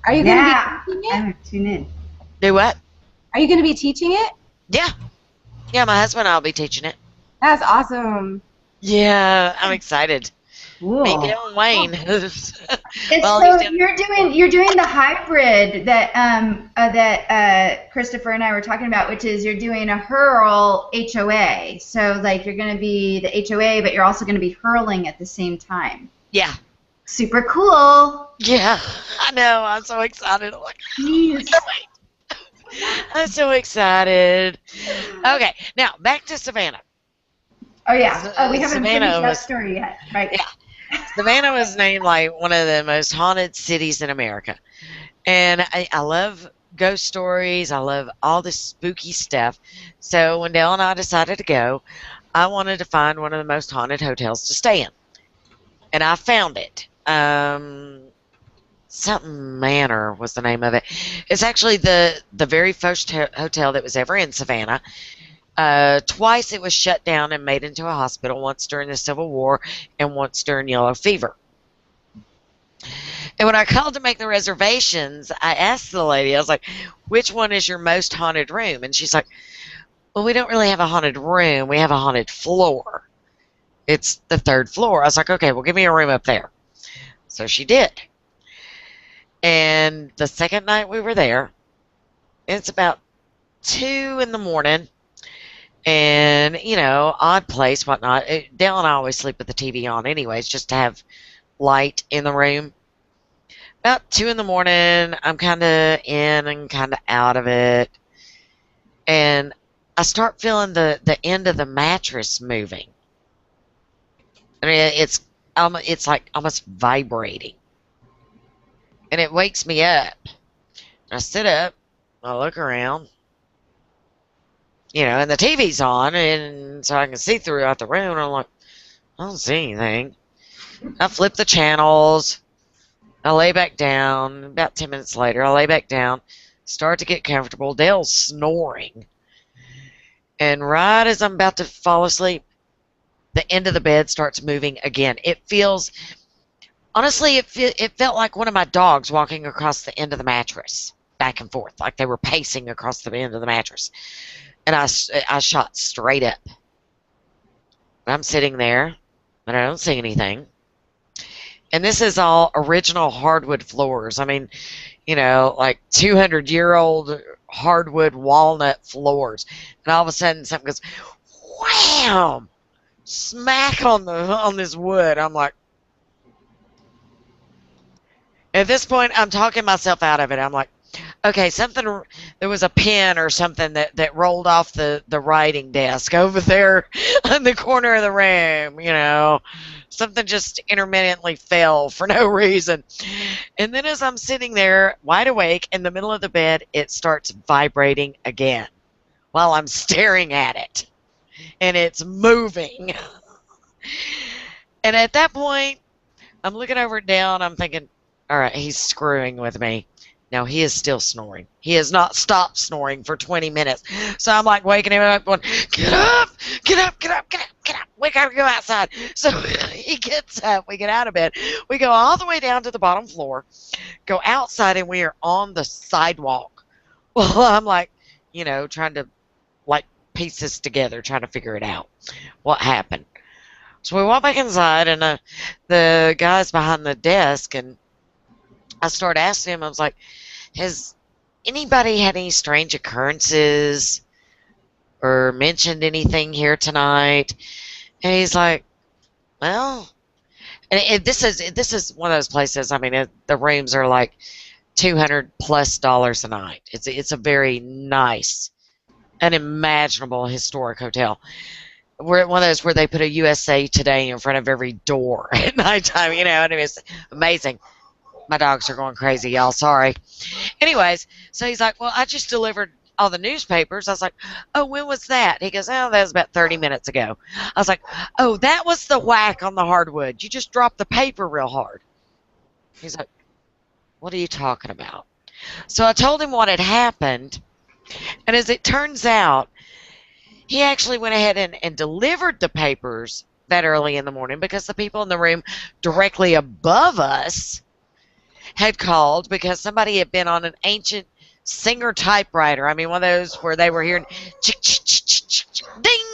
Are you Yeah, going to be teaching I'm it? gonna tune in. Do what? Are you going to be teaching it? Yeah, yeah. My husband and I'll be teaching it. That's awesome. Yeah, I'm excited. Me, Cool. Dale, and Wayne. It's Well, he's so down. you're doing the hybrid that Christopher and I were talking about, which is you're doing a hurl HOA. So like you're going to be the HOA, but you're also going to be hurling at the same time. Yeah, Super cool. yeah. I know. I'm so excited. I'm like, Jeez. I'm so excited. Okay, now back to Savannah. Oh yeah. Oh, we haven't Savannah finished that was story yet. Right. yeah. Savannah was named like one of the most haunted cities in America, and I love ghost stories. I love all this spooky stuff. So when Dale and I decided to go, I wanted to find one of the most haunted hotels to stay in, and I found it. Something Manor was the name of it. It's actually the very first hotel that was ever in Savannah. Twice it was shut down and made into a hospital, once during the Civil War and once during yellow fever. And when I called to make the reservations, I asked the lady, I was like, which one is your most haunted room? And she's like, well, we don't really have a haunted room. We have a haunted floor. It's the third floor. I was like, okay, well, give me a room up there. So she did. And the second night we were there, it's about 2 in the morning. And, odd place, whatnot. Dale and I always sleep with the TV on anyways, just to have light in the room. About 2 in the morning, I'm kind of in and kind of out of it. And I start feeling the end of the mattress moving. I mean, it's like almost vibrating. And it wakes me up. I sit up, I look around, and the TV's on, and so I can see throughout the room, and I'm like, I don't see anything. I flip the channels, I lay back down. About 10 minutes later, I lay back down, start to get comfortable. Dale's snoring. And right as I'm about to fall asleep, the end of the bed starts moving again. Honestly, it felt like one of my dogs walking across the end of the mattress, back and forth, like they were pacing across the end of the mattress. And I shot straight up. I'm sitting there, and I don't see anything. And this is all original hardwood floors. I mean, like 200-year-old hardwood walnut floors. And all of a sudden, something goes, wham! Smack on this wood. I'm like, at this point, I'm talking myself out of it. I'm like, okay, there was a pen or something that rolled off the writing desk over there in the corner of the room, Something just intermittently fell for no reason. And then as I'm sitting there, wide awake, in the middle of the bed, it starts vibrating again while I'm staring at it. And it's moving. And at that point, I'm looking over at Dale, and I'm thinking, all right, he's screwing with me. No, he is still snoring. He has not stopped snoring for 20 minutes. So I'm like waking him up going, get up, get up, get up, get up, get up. We got to go outside. So he gets up. We get out of bed. We go all the way down to the bottom floor, go outside, and we are on the sidewalk. Well, I'm like, trying to like piece this together, trying to figure it out. What happened? So we walk back inside, and the guy's behind the desk, and I started asking him, I was like, has anybody had any strange occurrences or mentioned anything here tonight? And he's like, well, and this is one of those places, I mean, the rooms are like $200+ a night. It's a very nice, unimaginable historic hotel. We're at one of those where they put a USA Today in front of every door at nighttime, and it's amazing. My dogs are going crazy, y'all. Sorry. Anyways, so he's like, well, I just delivered all the newspapers. I was like, oh, when was that? He goes, oh, that was about 30 minutes ago. I was like, oh, that was the whack on the hardwood. You just dropped the paper real hard. He's like, what are you talking about? So I told him what had happened. And as it turns out, he actually went ahead and delivered the papers that early in the morning because the people in the room directly above us had called because somebody had been on an ancient Singer typewriter. I mean, one of those where they were hearing ding,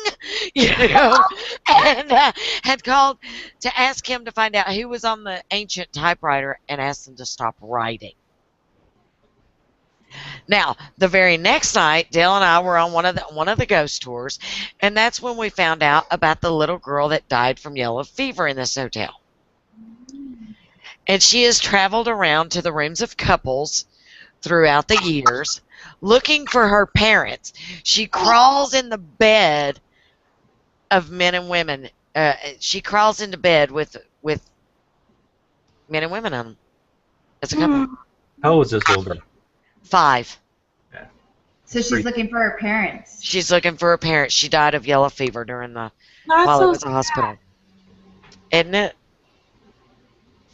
and had called to ask him to find out who was on the ancient typewriter and ask them to stop writing. Now, the very next night, Dale and I were on one of the ghost tours, and that's when we found out about the little girl that died from yellow fever in this hotel. And she has traveled around to the rooms of couples throughout the years looking for her parents. She crawls in the bed of men and women. She crawls into bed with men and women on them. It's a couple. How old is this little girl? 5. Yeah. So she's looking for her parents. She's looking for her parents. She died of yellow fever while That's it so was in the hospital. Isn't it?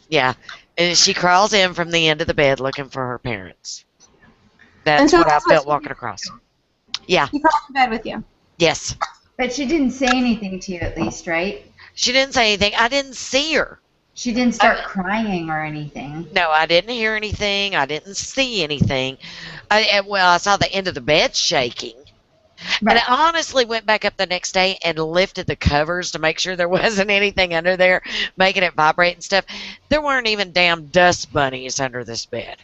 Yeah. And she crawls in from the end of the bed looking for her parents. That's so what I that's what felt she walking across. Yeah. She crawled in bed with you. Yes. But she didn't say anything to you at least, right? She didn't say anything. I didn't see her. She didn't start crying or anything. No, I didn't hear anything. I didn't see anything. I saw the end of the bed shaking. Right. And I honestly went back up the next day and lifted the covers to make sure there wasn't anything under there making it vibrate and stuff. There weren't even damn dust bunnies under this bed.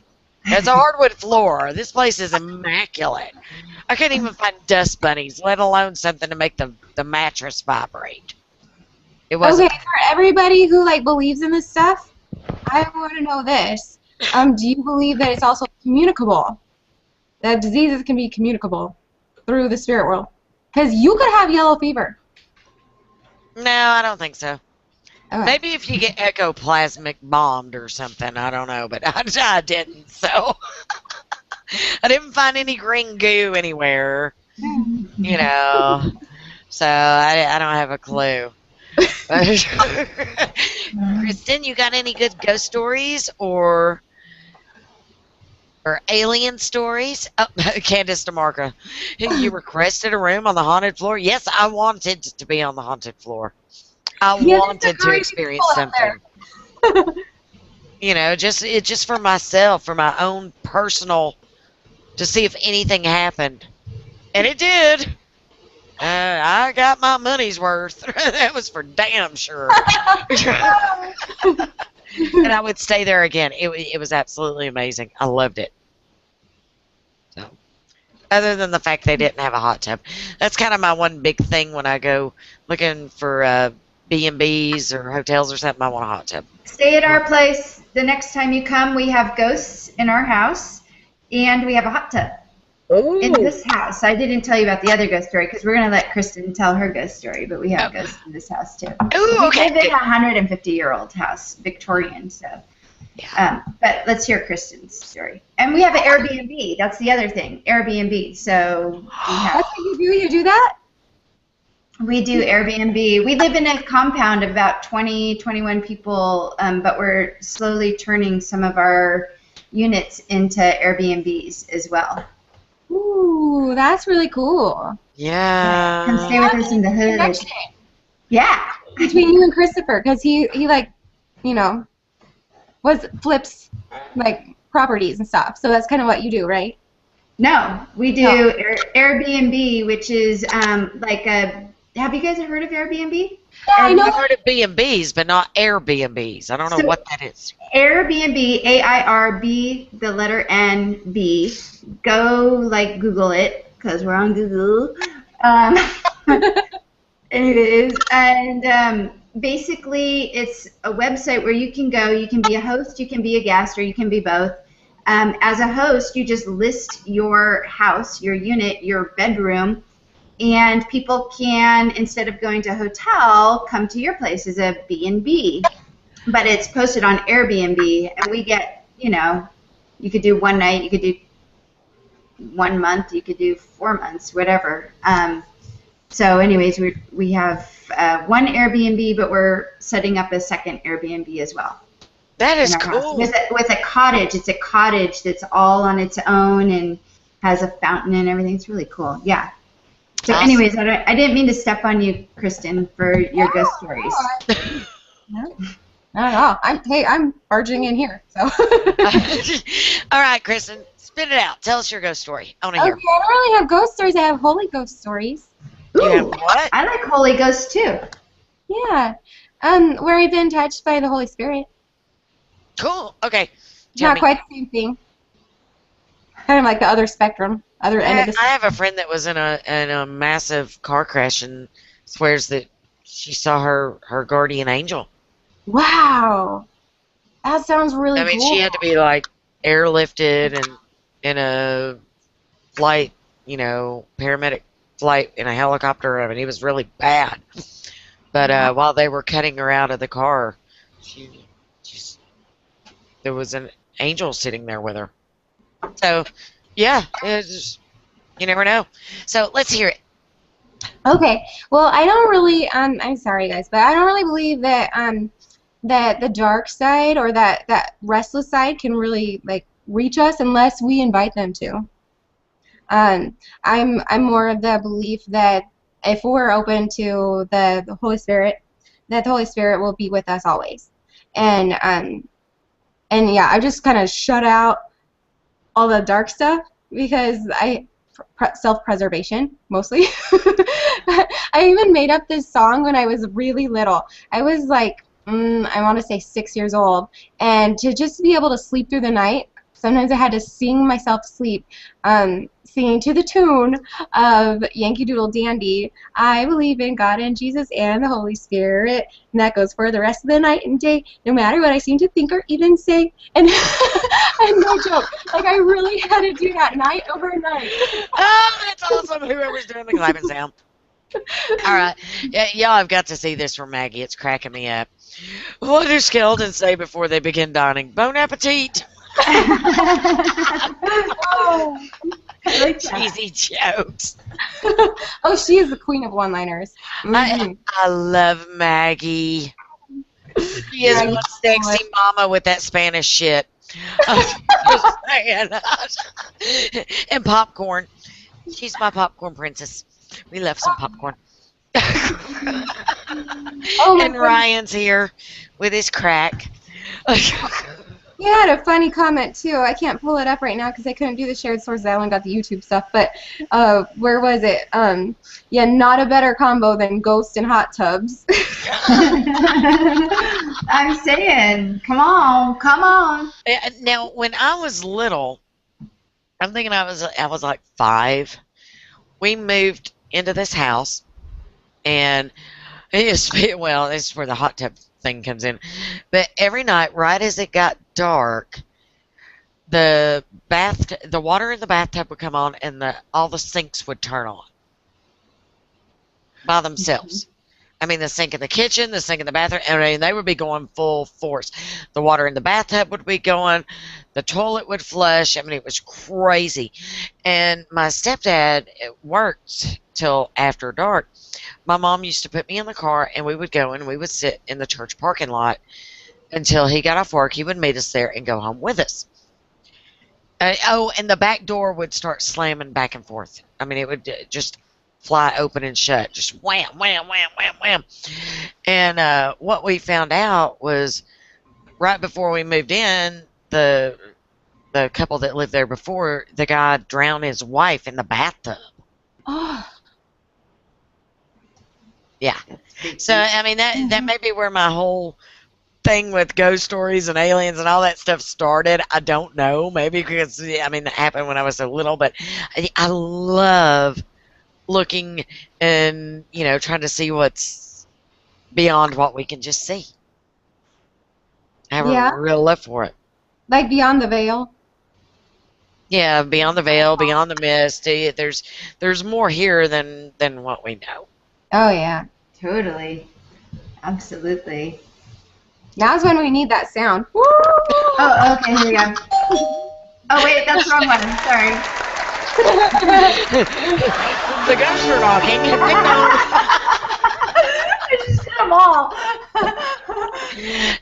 It's a hardwood floor. This place is immaculate. I couldn't even find dust bunnies, let alone something to make the mattress vibrate. It wasn't. Okay, for everybody who believes in this stuff, I want to know this. Do you believe that it's also communicable? That diseases can be communicable through the spirit world? Because you could have yellow fever. No, I don't think so. Okay. Maybe if you get ectoplasmic bombed or something, I don't know, but I didn't, so I didn't find any green goo anywhere, so I don't have a clue. Kristen, you got any good ghost stories or alien stories? Oh, Candace DeMarco, you requested a room on the haunted floor? Yes, I wanted to be on the haunted floor. I wanted to experience something. Just for myself, for my own personal, to see if anything happened. And it did. I got my money's worth. That was for damn sure. And I would stay there again. It was absolutely amazing. I loved it. So, other than the fact they didn't have a hot tub. That's kind of my one big thing when I go looking for B&Bs or hotels or something. I want a hot tub. Stay at our place. The next time you come, we have ghosts in our house, and we have a hot tub in this house. I didn't tell you about the other ghost story because we're going to let Kristen tell her ghost story, but we have ghosts in this house too. Ooh, okay. We live in a 150-year-old house, Victorian, so. Yeah. But let's hear Kristen's story. And we have an Airbnb. That's the other thing, Airbnb. So we have. That's what you do? You do that? We do Airbnb. We live in a compound of about 20, 21 people, but we're slowly turning some of our units into Airbnbs as well. Ooh, that's really cool. Yeah. Come stay with us in the hood. Connection Yeah. between you and Christopher, because he flips properties and stuff. So that's kind of what you do, right? No, we do Airbnb, which is have you guys heard of Airbnb? Yeah, I know. I've heard of B&Bs, but not Airbnbs. I don't know what that is. Airbnb, AIRB, the letter N, B. Go, Google it, because we're on Google. It is. And basically, it's a website where you can go. You can be a host, you can be a guest, or you can be both. As a host, you just list your house, your unit, your bedroom, and people can, instead of going to a hotel, come to your place as a B&B. But it's posted on Airbnb, and we get, you could do one night, you could do 1 month. You could do 4 months, whatever. So, anyways, we have one Airbnb, but we're setting up a second Airbnb as well. That is cool. With a cottage. It's a cottage that's all on its own and has a fountain and everything. It's really cool. Yeah. So, awesome. anyways, I didn't mean to step on you, Kristen, for your ghost stories. No, not at all. I'm barging in here. So. All right, Kristen, spit it out. Tell us your ghost story. I want to Okay, hear. I don't really have ghost stories. I have Holy Ghost stories. You have Ooh, what? I like Holy Ghost too. Yeah. Where I've been touched by the Holy Spirit. Cool. Okay. Tell Not me. quite the same thing. Kind of like the other spectrum, other end of the I spectrum. have a friend that was in a massive car crash and swears that she saw her guardian angel. Wow. That sounds really I mean, cool. she had to be like airlifted and in a flight, paramedic flight in a helicopter. I mean, it was really bad. But while they were cutting her out of the car, there was an angel sitting there with her. So, yeah, you never know. So let's hear it. Okay. Well, I don't really. I'm sorry, guys, but I don't really believe that that the dark side or that restless side can really like reach us unless we invite them to. I'm more of the belief that if we're open to the Holy Spirit, that the Holy Spirit will be with us always. And yeah, I just kind of shut out all the dark stuff because self-preservation mostly. I even made up this song when I was really little. I was like, I want to say 6 years old, and to just be able to sleep through the night, sometimes I had to sing myself to sleep, singing to the tune of Yankee Doodle Dandy, I believe in God and Jesus and the Holy Spirit, and that goes for the rest of the night and day, no matter what I seem to think or even say, and no joke, like I really had to do that night over night. Oh, that's awesome. Whoever's doing the clapping sound. All right. Yeah, y'all have got to see this from Maggie. It's cracking me up. What do skeletons say before they begin dining? Bon appetit. Oh, I like that. Cheesy jokes. Oh, she is the queen of one-liners. Mm-hmm. I love Maggie. She is one sexy mama with that Spanish shit. Just saying. And popcorn. She's my popcorn princess. We left some popcorn. And Ryan's here with his crack. He had a funny comment too. I can't pull it up right now because I couldn't do the shared sources. I only got the YouTube stuff. But where was it? Yeah, not a better combo than Ghost and hot tubs. I'm saying, come on. Now, when I was little, I'm thinking I was like 5. We moved into this house, and this is where the hot tub thing comes in. But every night, right as it got dark, the water in the bathtub would come on, and all the sinks would turn on by themselves. I mean, the sink in the kitchen, the sink in the bathroom, and they would be going full force. The water in the bathtub would be going. The toilet would flush. I mean, it was crazy. And my stepdad worked till after dark. My mom used to put me in the car, and we would go and we would sit in the church parking lot until he got off work. He would meet us there and go home with us. And the back door would start slamming back and forth. I mean, it would just fly open and shut, just wham, wham, wham, wham, wham. And what we found out was right before we moved in, the couple that lived there before, the guy drowned his wife in the bathtub. Oh. Yeah. So, I mean, that may be where my whole thing with ghost stories and aliens and all that stuff started. I don't know. Maybe because, I mean, that happened when I was so little. But I love looking and, trying to see what's beyond what we can just see. I have a real love for it. Like beyond the veil? Yeah, beyond the veil, beyond the mist. There's more here than what we know. Oh, yeah. Totally. Absolutely. Now's when we need that sound. Woo! Oh, okay, here we go. Oh, wait, that's the wrong one. Sorry. The ghosts are knocking. Ding dong. I just did them all.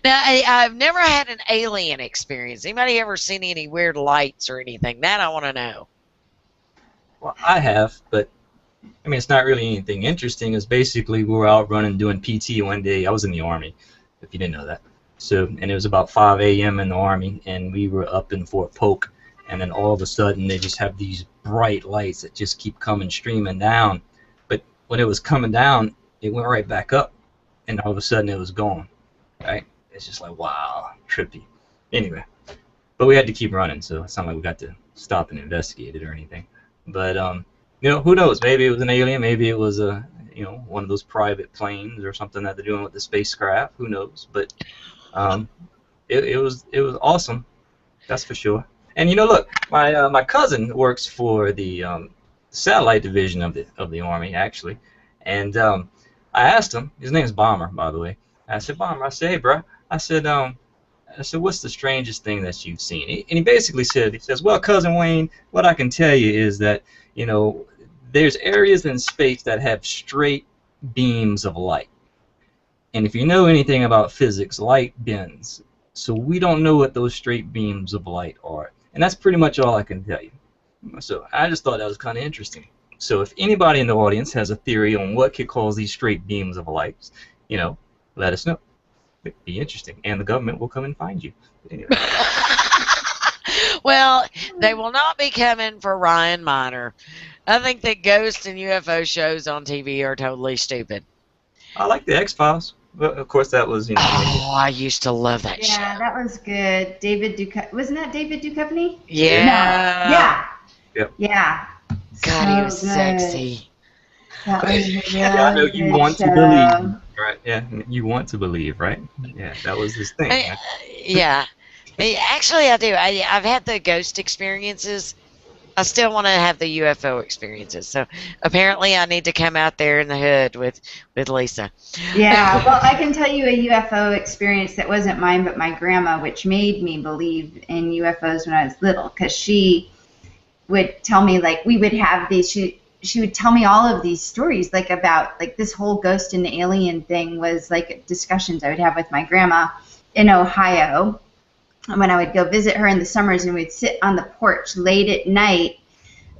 Now, I've never had an alien experience. Anybody ever seen any weird lights or anything? That I want to know. Well, I have, but I mean, it's not really anything interesting. It's basically we were out running doing PT one day. I was in the Army, if you didn't know that. So, and it was about 5 a.m. in the Army, and we were up in Fort Polk, and then all of a sudden they just have these bright lights that just keep coming streaming down. But when it was coming down, it went right back up, and all of a sudden it was gone. Right? It's just like, wow, trippy. Anyway, but we had to keep running, so it's not like we got to stop and investigate it or anything. But you know, who knows? Maybe it was an alien. Maybe it was one of those private planes or something that they're doing with the spacecraft. Who knows? But it was awesome. That's for sure. And you know, look, my cousin works for the satellite division of the Army actually, and I asked him. His name is Bomber, by the way. I said, Bomber. I said, hey, bro. I said, what's the strangest thing that you've seen? And he basically said, he says, well, Cousin Wayne, what I can tell you is that, you know, there's areas in space that have straight beams of light. And if you know anything about physics, light bends. So we don't know what those straight beams of light are. And that's pretty much all I can tell you. So I just thought that was kind of interesting. So if anybody in the audience has a theory on what could cause these straight beams of light, you know, let us know. It'd be interesting. And the government will come and find you. But anyway. Well, they will not be coming for Ryan Miner. I think that ghost and UFO shows on TV are totally stupid. I like the X-Files. Well, of course, that was, you know. Oh, I used to love that show. Yeah, that was good. David Duchovny. Wasn't that David Duchovny? Yeah. No. Yeah. Yep. Yeah. God, he was So good. sexy. That was a Yeah, I know you good want to show. believe, right? Yeah, you want to believe, right? Yeah, that was his thing. Yeah. Actually, I do. I've had the ghost experiences. I still want to have the UFO experiences. So apparently I need to come out there in the hood with Lisa. Yeah, well, I can tell you a UFO experience that wasn't mine, but my grandma, which made me believe in UFOs when I was little, because she would tell me, like, we would have these, she would tell me all of these stories, like, about, like, this whole ghost and alien thing was, like, discussions I would have with my grandma in Ohio. And when I would go visit her in the summers, and we'd sit on the porch late at night,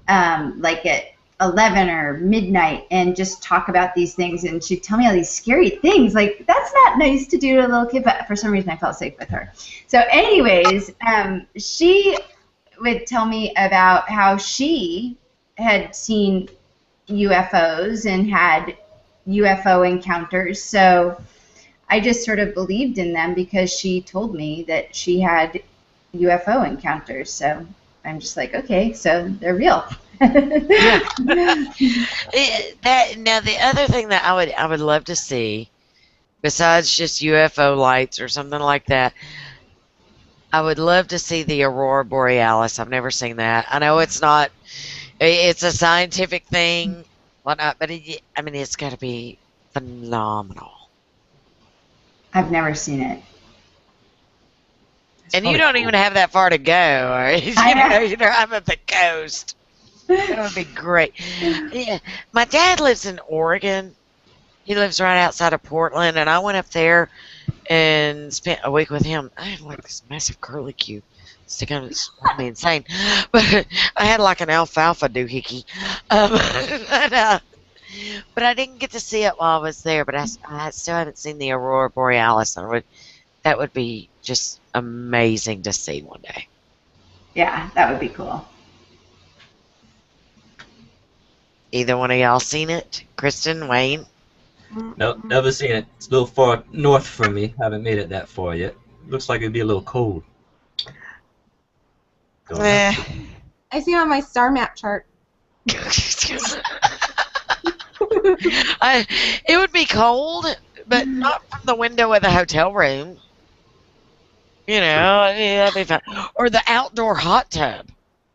like at 11 or midnight, and just talk about these things, and she'd tell me all these scary things. Like, that's not nice to do to a little kid, but for some reason I felt safe with her. So anyways, she would tell me about how she had seen UFOs and had UFO encounters. So I just sort of believed in them because she told me that she had UFO encounters. So I'm just like, okay, so they're real. Yeah. Now the other thing that I would love to see, besides just UFO lights or something like that, I would love to see the Aurora Borealis. I've never seen that. I know it's not, it's a scientific thing, whatnot, but I mean, it's got to be phenomenal. I've never seen it. And you don't even have that far to go. Or, I'm at the coast. That would be great. Yeah, my dad lives in Oregon. He lives right outside of Portland, and I went up there and spent a week with him. I had like this massive curly Q. It's going to drive me insane. But I had like an alfalfa doohickey. But I didn't get to see it while I was there. But I still haven't seen the Aurora Borealis. That would be just amazing to see one day. Yeah, that would be cool. Either one of y'all seen it? Kristen, Wayne? Nope, never seen it. It's a little far north from me. Haven't made it that far yet. Looks like it'd be a little cold. I see it on my star map chart. It would be cold, but not from the window of the hotel room. You know, that'd be fun. Or the outdoor hot tub.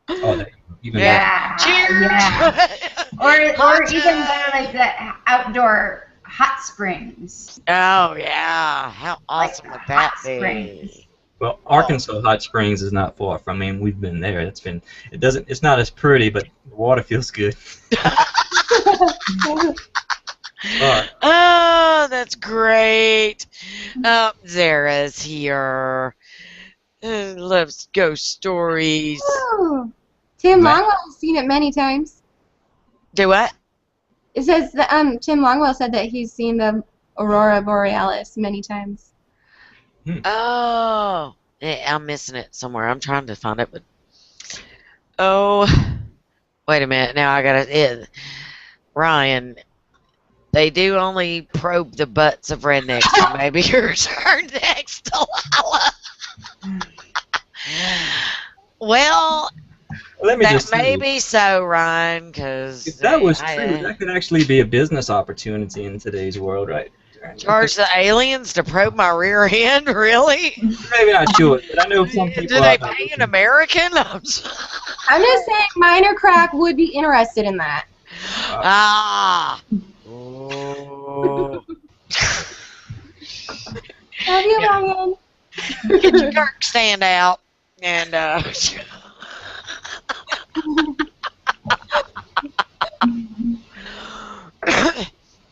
Oh, even Yeah. Cheers! Yeah. Or even better, like the outdoor hot springs. Oh, yeah. How awesome Like would that hot be? springs. Well, Arkansas Hot Springs is not far from me, and we've been there. It's not as pretty, but the water feels good. Oh, that's great. Zara's here. Loves ghost stories. Oh, Tim Longwell has seen it many times. Do what? It says that Tim Longwell said that he's seen the Aurora Borealis many times. Oh, yeah, I'm missing it somewhere. I'm trying to find it, but oh, wait a minute. Now I gotta. Ryan, they do only probe the butts of rednecks. So maybe yours are next, Delilah. Well, that may be so, Ryan, because if that was true, that could actually be a business opportunity in today's world, right? Charge the aliens to probe my rear end, really? Maybe not sure, but I know some people. Do they pay an American? I'm just saying, minor crack would be interested in that. Oh. Love you, Ryan. Get your Kirk stand out and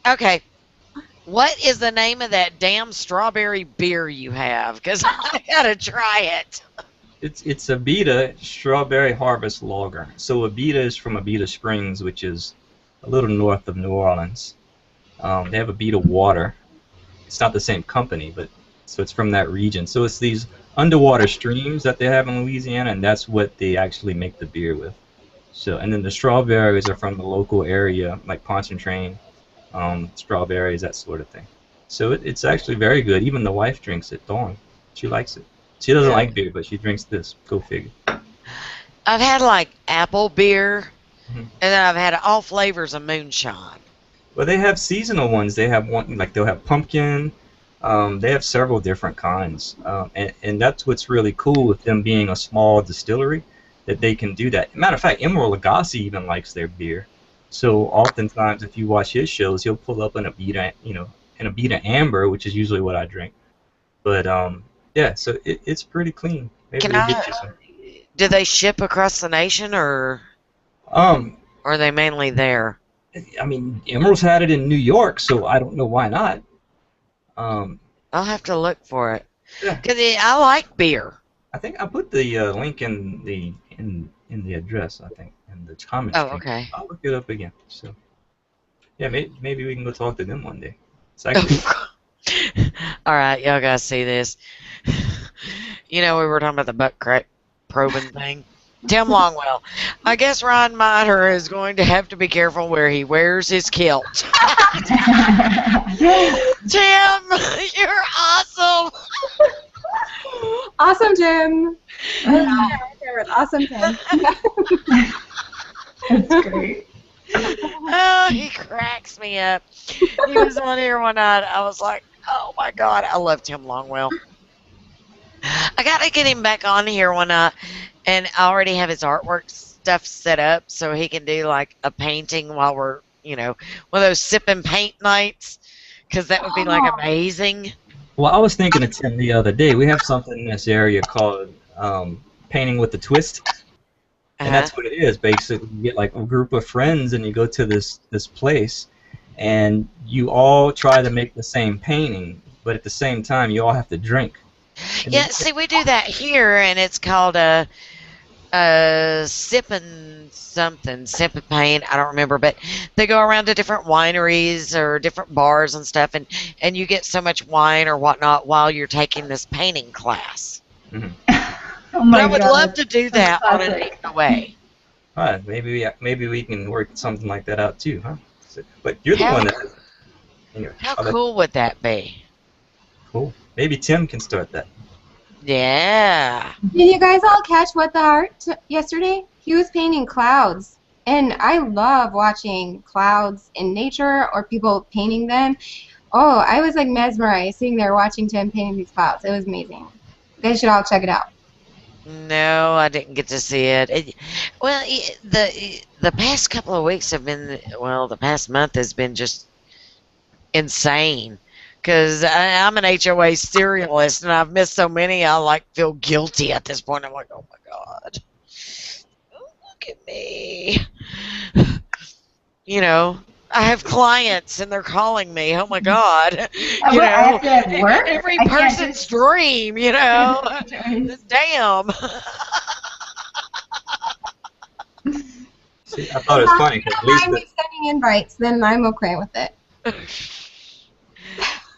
okay. What is the name of that damn strawberry beer you have? Because I gotta try it. It's Abita Strawberry Harvest Lager. So Abita is from Abita Springs, which is a little north of New Orleans. They have Abita Water. It's not the same company, but so it's from that region. So it's these underwater streams that they have in Louisiana, and that's what they actually make the beer with. So, and then the strawberries are from the local area, like Pontchartrain, strawberries, that sort of thing. So it's actually very good. Even the wife drinks it, Dawn. She likes it. She doesn't like beer, but she drinks this. Go figure. I've had like apple beer, and then I've had all flavors of moonshine. Well, they have seasonal ones. They have one like they'll have pumpkin. They have several different kinds, and that's what's really cool with them being a small distillery, that they can do that. Matter of fact, Emeril Lagasse even likes their beer. So oftentimes, if you watch his shows, he'll pull up an Abita, an Abita Amber, which is usually what I drink. But yeah, so it's pretty clean. Maybe we'll get you some. Do they ship across the nation, or are they mainly there? I mean, Emeril's had it in New York, so I don't know why not. I'll have to look for it. Yeah. Cause I like beer. I think I put the link in the address. I think in the comments. Oh, okay. I'll look it up again. So yeah, maybe we can go talk to them one day. It's actually. All right, y'all gotta see this. We were talking about the butt crack probing thing. Tim Longwell. I guess Ron Miter is going to have to be careful where he wears his kilt. Tim, you're awesome. Awesome, Tim. Awesome, Tim. That's great. Oh, he cracks me up. He was on here one night. I was like, oh my God, I love Tim Longwell. I got to get him back on here one night, and I already have his artwork stuff set up so he can do like a painting while we're, one of those sip and paint nights, because that would be like amazing. Well, I was thinking of Tim the other day. We have something in this area called painting with a twist. And that's what it is, basically. You get like a group of friends and you go to this place and you all try to make the same painting, but at the same time you all have to drink. And see, we do that here, and it's called a sip and paint. I don't remember, but they go around to different wineries or different bars and stuff, and you get so much wine or whatnot while you're taking this painting class. Mm-hmm. Oh my I would God, love to do that on an evening way. All right, maybe we can work something like that out too, huh? But you're the one that. Anyway, How cool would that be? Cool. Maybe Tim can start that. Yeah. Did you guys all catch What the Heart yesterday? He was painting clouds. And I love watching clouds in nature or people painting them. Oh, I was like mesmerized sitting there watching Tim painting these clouds. It was amazing. You guys should all check it out. No, I didn't get to see it. The past couple of weeks have been, the past month has been just insane. Because I'm an HOA serialist, and I've missed so many, I like feel guilty at this point. I'm like, oh my god, look at me. You know, I have clients, and they're calling me. Oh my god, you know, I have to have work. every I can't person's just- dream. You know, damn. See, I thought it was funny because I'm Lisa. sending invites, then I'm okay with it.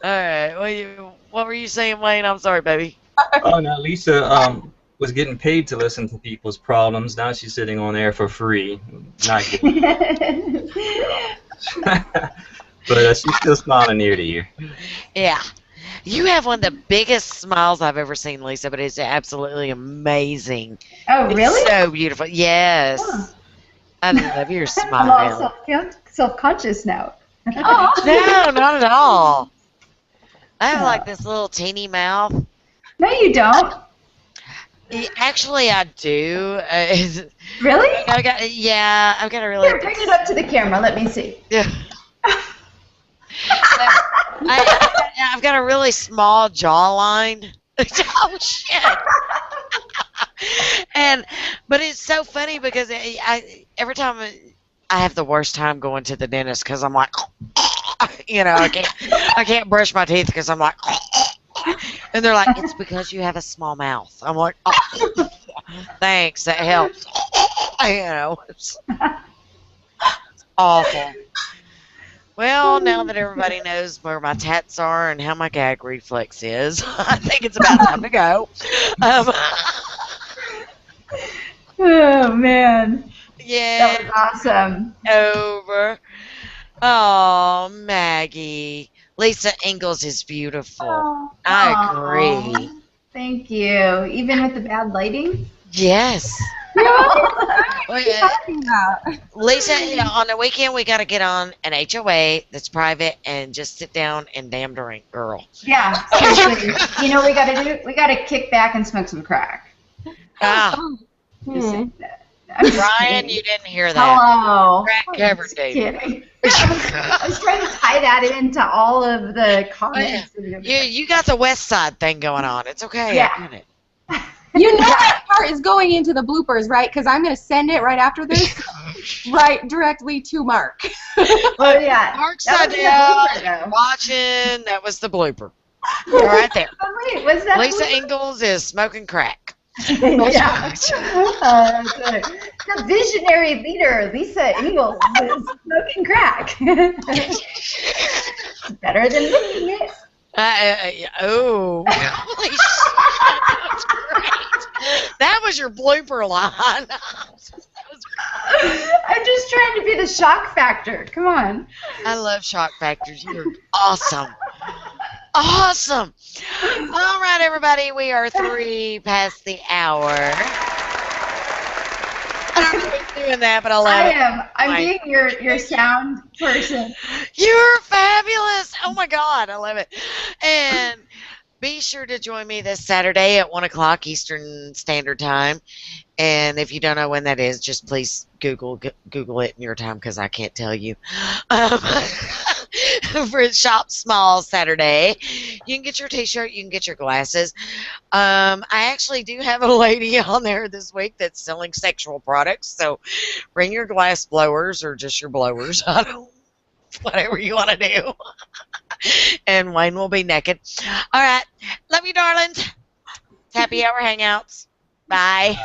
All right. Well, what were you saying, Wayne? I'm sorry, baby. Oh no, Lisa was getting paid to listen to people's problems. Now she's sitting on air for free. Not good. But she's still smiling ear to ear. Yeah. You have one of the biggest smiles I've ever seen, Lisa, but it's absolutely amazing. Oh, really? It's so beautiful. Yes. Huh. I love your I'm all smile. self-conscious now. Oh. No, not at all. I have like this little teeny mouth. No, you don't. Actually, I do. Really? I've got a really. Here, bring it up to the camera. Let me see. Yeah. I've got a really small jawline. Oh shit! But it's so funny because every time I have the worst time going to the dentist because I'm like, you know, I can't brush my teeth because I'm like, and they're like, it's because you have a small mouth. I'm like, oh, thanks, that helps. You know, it's awful. Well, now that everybody knows where my tats are and how my gag reflex is, I think it's about time to go. Oh, man. Yeah. That was awesome. Over. Oh, Maggie. Lisa Engles is beautiful. I agree. Aw, thank you. Even with the bad lighting? Yes. What Well, are you talking about? Lisa, on the weekend we got to get on an HOA that's private and just sit down and damn drink, girl. Yeah, seriously. You know what we gotta do? We gotta kick back and smoke some crack. Ah, Just Hmm. saying that. I'm just Brian, kidding. you didn't hear that. Hello. Crack I'm covered, just dude. kidding. I was trying to tie that into all of the comments. You got the West Side thing going on. It's okay. Yeah. I get it. You know that part is going into the bloopers, right? Because I'm going to send it right after this, right directly to Mark. Oh, yeah. Mark That was Sidell, the blooper, though. watching. That was the blooper. Right there. Oh, wait, was that Lisa blooper? Engles is smoking crack. Yeah. That's right. The visionary leader, Lisa Engles, is smoking crack. Better than looking it. Oh. Holy shit. That's great. That was your blooper line. I'm just trying to be the shock factor. Come on. I love shock factors. You're awesome. Awesome. All right, everybody. We are 3 past the hour. I don't know who's doing that, but I love it. I'm being your sound person. You're fabulous. Oh, my God. I love it. And be sure to join me this Saturday at 1 o'clock Eastern Standard Time. And if you don't know when that is, just please Google it in your time because I can't tell you. For Shop Small Saturday. You can get your t-shirt, you can get your glasses. I actually do have a lady on there this week that's selling sexual products, so bring your glass blowers or just your blowers. I don't, whatever you want to do. And Wayne will be naked. All right. Love you, darlings. Happy hour hangouts. Bye.